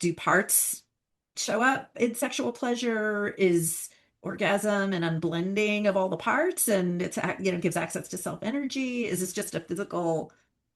do parts show up in sexual pleasure? Is orgasm and unblending of all the parts and gives access to self energy? Is this just a physical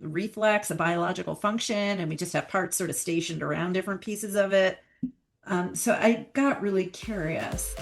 reflex, a biological function, and we just have parts sort of stationed around different pieces of it? So I got really curious.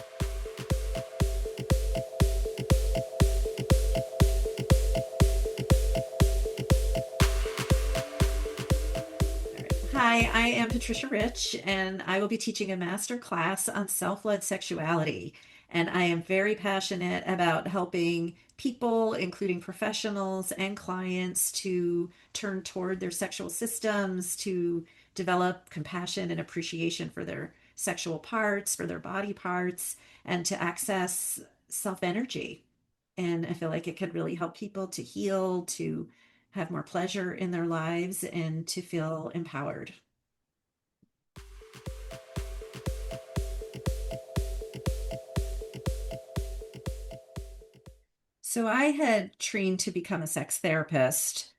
Hi, I am Patricia Rich, and I will be teaching a master class on self-led sexuality. And I am very passionate about helping people, including professionals and clients, to turn toward their sexual systems, to develop compassion and appreciation for their sexual parts, for their body parts, and to access self-energy. And I feel like it could really help people to heal, to have more pleasure in their lives, and to feel empowered. So I had trained to become a sex therapist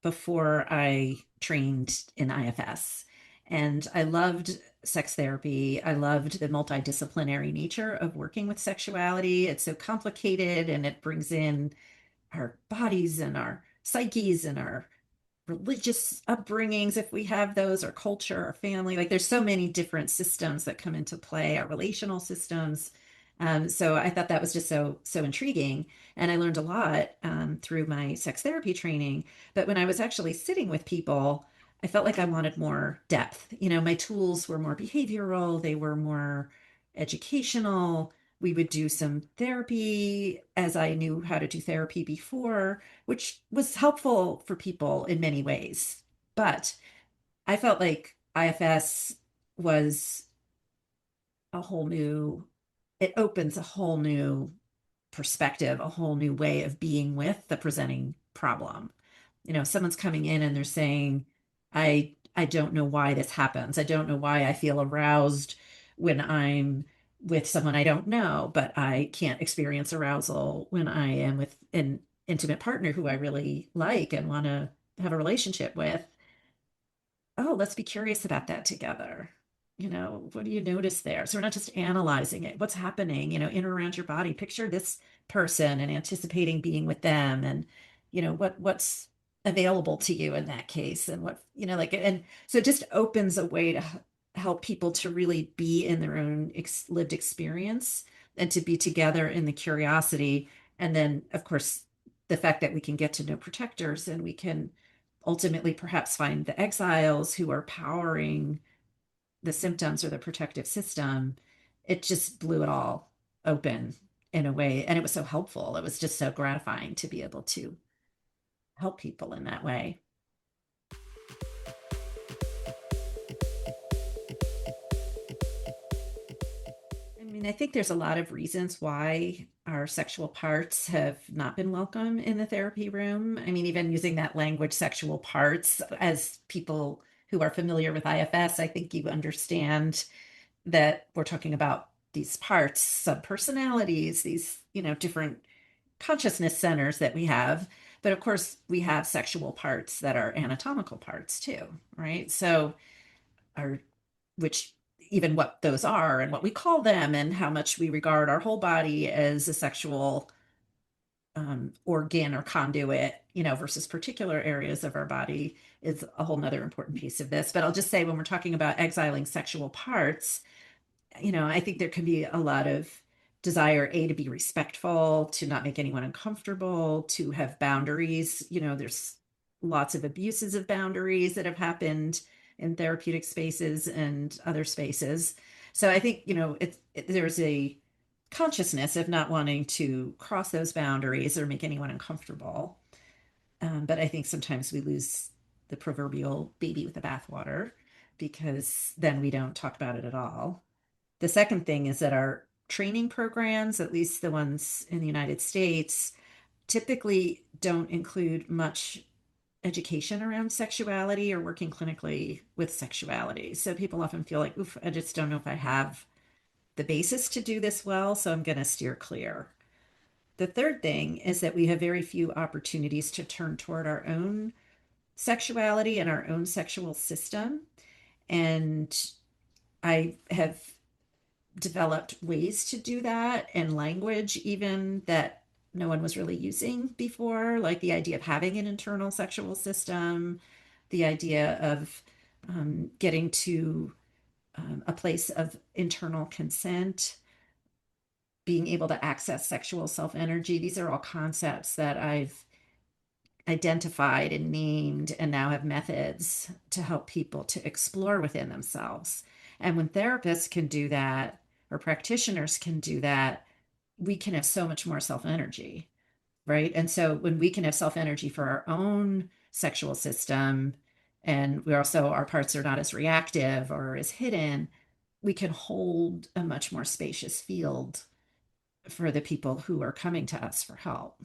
before I trained in IFS. And I loved sex therapy. I loved the multidisciplinary nature of working with sexuality. It's so complicated and it brings in our bodies and our psyches and our religious upbringings, if we have those, our culture, our family. Like there's so many different systems that come into play, our relational systems. So I thought that was just so intriguing, and I learned a lot through my sex therapy training. But when I was actually sitting with people, I felt like I wanted more depth. My tools were more behavioral, they were more educational. We would do some therapy as I knew how to do therapy before, which was helpful for people in many ways. But I felt like IFS was a whole new, it opens a whole new perspective, a whole new way of being with the presenting problem. Someone's coming in and they're saying, I don't know why this happens. I don't know why I feel aroused when I'm with someone I don't know, but I can't experience arousal when I am with an intimate partner who I really like and want to have a relationship with. Oh, let's be curious about that together. What do you notice there? So we're not just analyzing it. What's happening, in or around your body? Picture this person and anticipating being with them, and what's available to you in that case, and and so it just opens a way to help people to really be in their own lived experience and to be together in the curiosity. And then, of course, the fact that we can get to know protectors and we can ultimately perhaps find the exiles who are powering the symptoms or the protective system. It just blew it all open in a way. And it was so helpful. It was just so gratifying to be able to help people in that way. I mean, I think there's a lot of reasons why our sexual parts have not been welcome in the therapy room. I mean, even using that language, sexual parts, as people who are familiar with IFS, I think you understand that we're talking about these parts, subpersonalities, these, different consciousness centers that we have. But of course, we have sexual parts that are anatomical parts too, right? So our which even what those are and what we call them and how much we regard our whole body as a sexual organ or conduit, versus particular areas of our body is a whole nother important piece of this. But I'll just say when we're talking about exiling sexual parts, I think there can be a lot of desire, to be respectful, to not make anyone uncomfortable, to have boundaries. There's lots of abuses of boundaries that have happened in therapeutic spaces and other spaces. So I think, there's a consciousness of not wanting to cross those boundaries or make anyone uncomfortable. But I think sometimes we lose the proverbial baby with the bathwater because then we don't talk about it at all. The second thing is that our training programs, at least the ones in the United States, typically don't include much education around sexuality or working clinically with sexuality. So people often feel like, oof, I just don't know if I have the basis to do this well, so I'm going to steer clear. The third thing is that we have very few opportunities to turn toward our own sexuality and our own sexual system. And I have developed ways to do that and language even that no one was really using before, like the idea of having an internal sexual system, the idea of getting to a place of internal consent, being able to access sexual self energy. These are all concepts that I've identified and named and now have methods to help people to explore within themselves. And when therapists can do that, or practitioners can do that, we can have so much more self energy, right? And so when we can have self energy for our own sexual system, and we also, our parts are not as reactive or as hidden, we can hold a much more spacious field for the people who are coming to us for help.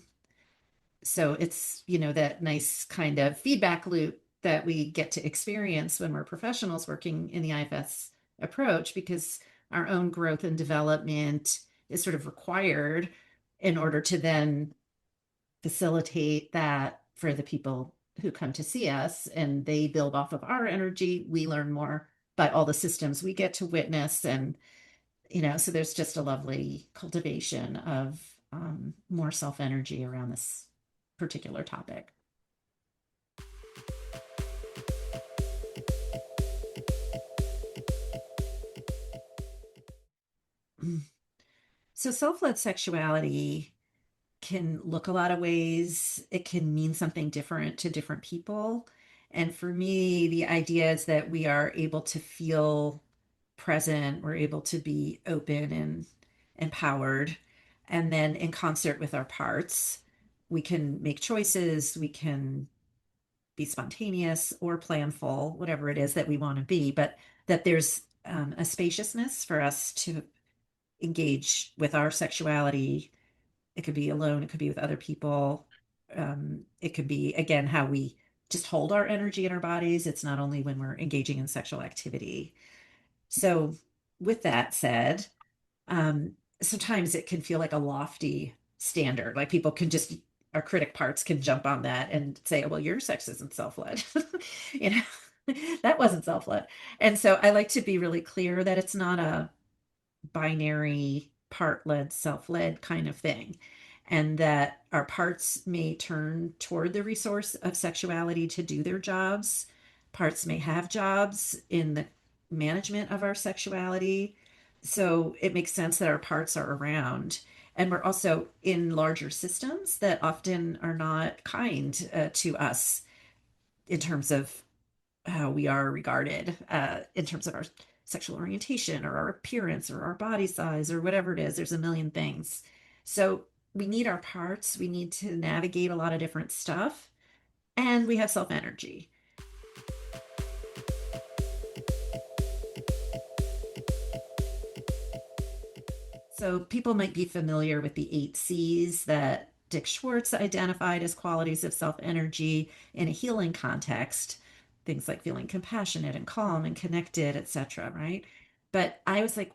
So it's, that nice kind of feedback loop that we get to experience when we're professionals working in the IFS approach, because our own growth and development is sort of required in order to then facilitate that for the people who come to see us, and they build off of our energy. We learn more by all the systems we get to witness. And, so there's just a lovely cultivation of more self energy around this particular topic. So, self led sexuality can look a lot of ways. It can mean something different to different people. And for me, the idea is that we are able to feel present, we're able to be open and empowered. And then, in concert with our parts, we can make choices, we can be spontaneous or planful, whatever it is that we want to be, but that there's a spaciousness for us to engage with our sexuality. It could be alone, it could be with other people. It could be, again, how we just hold our energy in our bodies. It's not only when we're engaging in sexual activity. So, with that said, um, sometimes it can feel like a lofty standard. Like people can just, our critic parts can jump on that and say, well, your sex isn't self-led. you know, that wasn't self-led. And so I like to be really clear that it's not a binary part-led, self-led kind of thing. And that our parts may turn toward the resource of sexuality to do their jobs. Parts may have jobs in the management of our sexuality. So it makes sense that our parts are around. And we're also in larger systems that often are not kind to us in terms of how we are regarded, in terms of our sexual orientation or our appearance or our body size or whatever it is. There's a million things. So we need our parts. We need to navigate a lot of different stuff. And we have self energy. So people might be familiar with the 8 C's that Dick Schwartz identified as qualities of self energy in a healing context. Things like feeling compassionate and calm and connected, etc. Right? But I was like,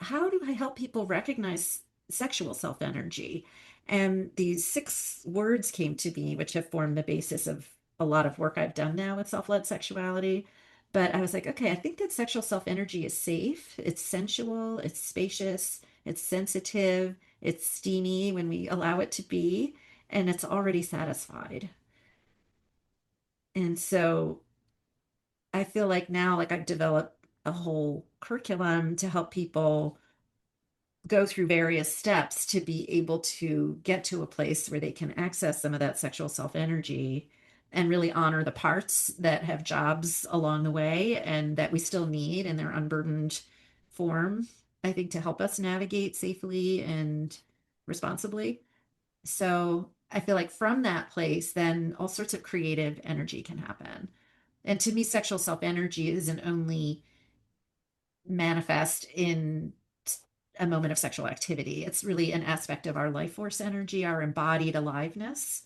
how do I help people recognize sexual self energy? And these 6 words came to me, which have formed the basis of a lot of work I've done now with self led sexuality. But I was like, okay, I think that sexual self energy is safe, it's sensual, it's spacious, it's sensitive, it's steamy when we allow it to be, and it's already satisfied. And so I feel like now, like I've developed a whole curriculum to help people go through various steps to be able to get to a place where they can access some of that sexual self energy and really honor the parts that have jobs along the way and that we still need in their unburdened form, I think, to help us navigate safely and responsibly. So I feel like from that place, then all sorts of creative energy can happen. And to me, sexual self energy isn't only manifest in a moment of sexual activity. It's really an aspect of our life force energy, our embodied aliveness.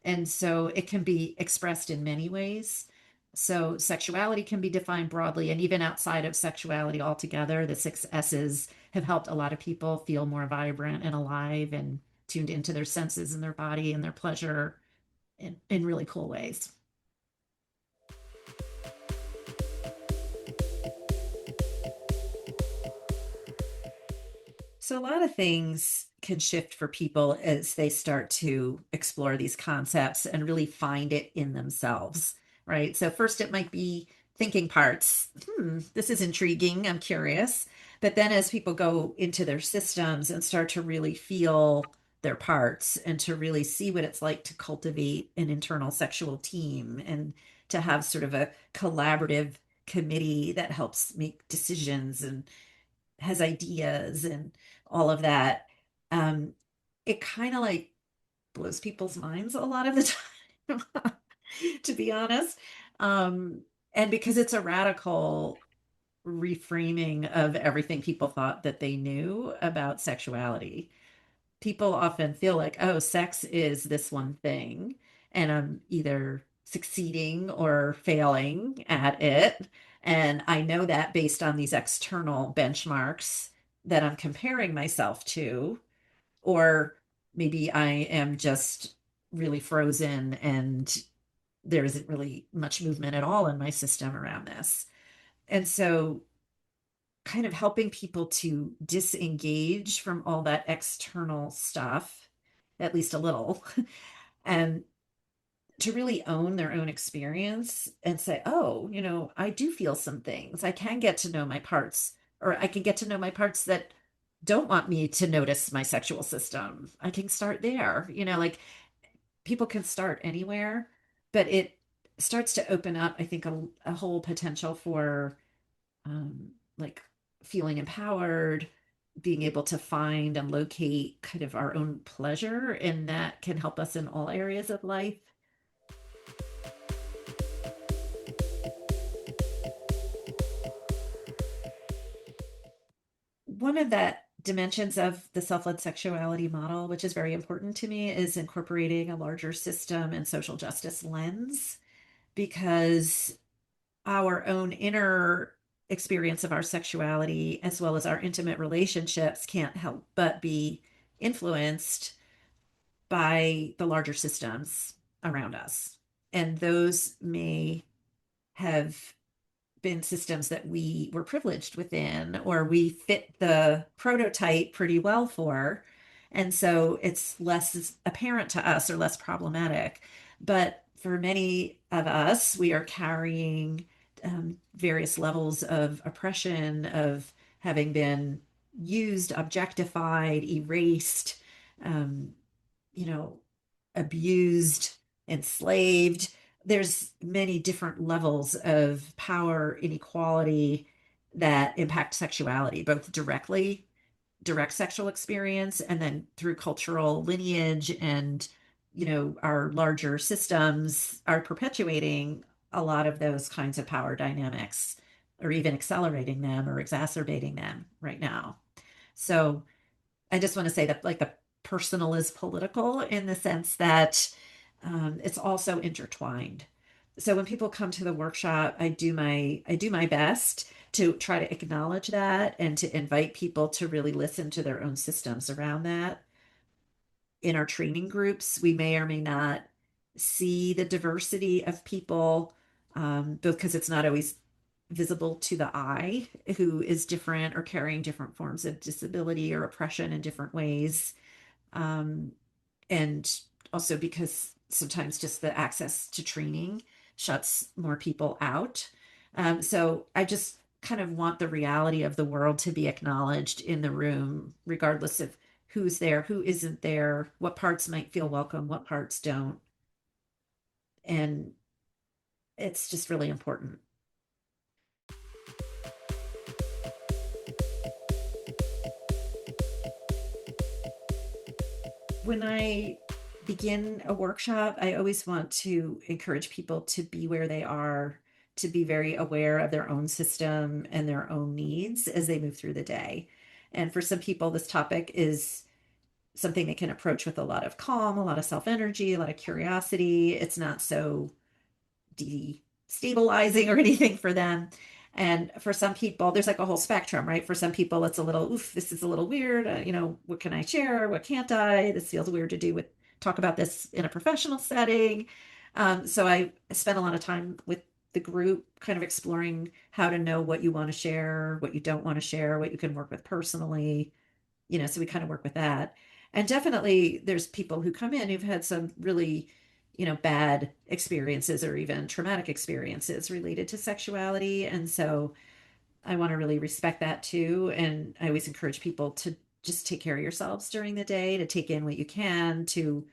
And so it can be expressed in many ways. So sexuality can be defined broadly, and even outside of sexuality altogether, the 6 S's have helped a lot of people feel more vibrant and alive and tuned into their senses and their body and their pleasure in really cool ways. So a lot of things can shift for people as they start to explore these concepts and really find it in themselves, right? So first it might be thinking parts. This is intriguing. I'm curious. But then as people go into their systems and start to really feel their parts and to really see what it's like to cultivate an internal sexual team and to have sort of a collaborative committee that helps make decisions and has ideas and all of that. Um, it kind of like blows people's minds a lot of the time, to be honest. Um, and because it's a radical reframing of everything people thought that they knew about sexuality. People often feel like, oh, sex is this one thing, and I'm either succeeding or failing at it. And I know that based on these external benchmarks that I'm comparing myself to, or maybe I am just really frozen and there isn't really much movement at all in my system around this. And so kind of helping people to disengage from all that external stuff, at least a little, and to really own their own experience and say, oh, I do feel some things. I can get to know my parts, or I can get to know my parts that don't want me to notice my sexual system. I can start there. Like people can start anywhere, but it starts to open up, I think, a whole potential for like feeling empowered, being able to find and locate kind of our own pleasure, and that can help us in all areas of life. One of the dimensions of the self-led sexuality model, which is very important to me, is incorporating a larger system and social justice lens, because our own inner experience of our sexuality as well as our intimate relationships can't help but be influenced by the larger systems around us. And those may have been systems that we were privileged within, or we fit the prototype pretty well for. And so it's less apparent to us or less problematic. But for many of us, we are carrying various levels of oppression, of having been used, objectified, erased, um, you know, abused, enslaved. There's many different levels of power inequality that impact sexuality, both directly, direct sexual experience, and then through cultural lineage and, our larger systems are perpetuating a lot of those kinds of power dynamics, or even accelerating them or exacerbating them right now. So I just want to say that like the personal is political in the sense that it's also intertwined. So when people come to the workshop, I do my best to try to acknowledge that and to invite people to really listen to their own systems around that. In our training groups, we may or may not see the diversity of people, because it's not always visible to the eye who is different or carrying different forms of disability or oppression in different ways. Um, and also because sometimes just the access to training shuts more people out. So I just kind of want the reality of the world to be acknowledged in the room, regardless of who's there, who isn't there, what parts might feel welcome, what parts don't. And it's just really important. When I begin a workshop, I always want to encourage people to be where they are, to be very aware of their own system and their own needs as they move through the day. And for some people, this topic is something they can approach with a lot of calm, a lot of self energy, a lot of curiosity. It's not so destabilizing or anything for them. And for some people, there's like a whole spectrum, right? For some people, it's a little, oof, this is a little weird. What can I share? What can't I? This feels weird to do with talk about this in a professional setting. So I spent a lot of time with the group, kind of exploring how to know what you want to share, what you don't want to share, what you can work with personally, So we kind of work with that. And definitely there's people who come in who've had some really, bad experiences or even traumatic experiences related to sexuality. And so I want to really respect that too. And I always encourage people to just take care of yourselves during the day, to take in what you can, to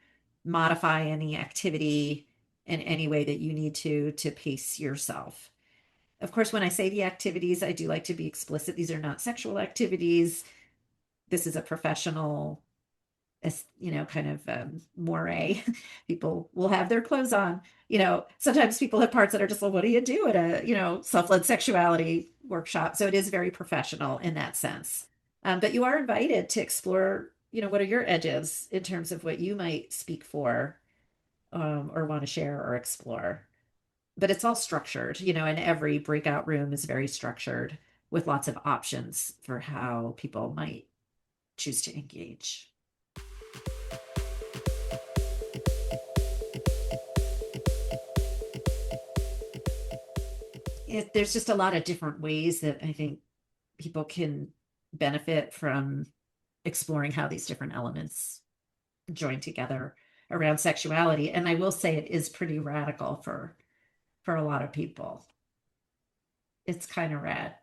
modify any activity in any way that you need to pace yourself. Of course, when I say the activities, I do like to be explicit. These are not sexual activities. This is a professional, kind of moray. People will have their clothes on. Sometimes people have parts that are just, well, what do you do at a, self-led sexuality workshop? So it is very professional in that sense. But you are invited to explore, what are your edges in terms of what you might speak for, or want to share or explore. But it's all structured, and every breakout room is very structured with lots of options for how people might choose to engage. There's just a lot of different ways that I think people can benefit from exploring how these different elements join together around sexuality. And I will say it is pretty radical for a lot of people. It's kind of rad.